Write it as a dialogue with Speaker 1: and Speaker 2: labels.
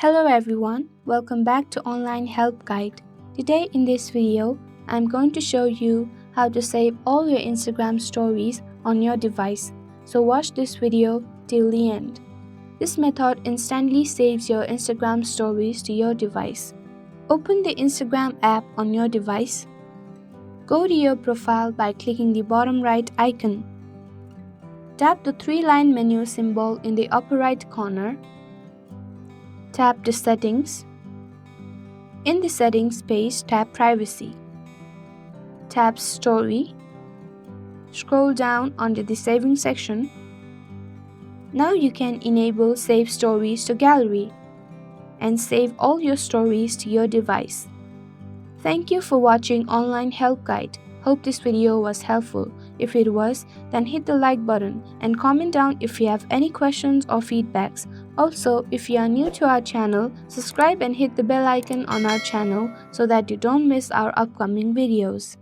Speaker 1: Hello everyone, welcome back to Online Help Guide. Today in this video, I'm going to show you how to save all your Instagram stories on your device. So watch this video till the end. This method instantly saves your Instagram stories to your device. Open the Instagram app on your device. Go to your profile by clicking the bottom right icon. Tap the three-line menu symbol in the upper right corner. Tap the Settings. In the Settings page, tap Privacy. Tap Story. Scroll down under the Saving section. Now you can enable Save Stories to Gallery and save all your stories to your device. Thank you for watching Online Help Guide. Hope this video was helpful. If it was, then hit the like button and comment down if you have any questions or feedbacks. Also, if you are new to our channel, subscribe and hit the bell icon on our channel so that you don't miss our upcoming videos.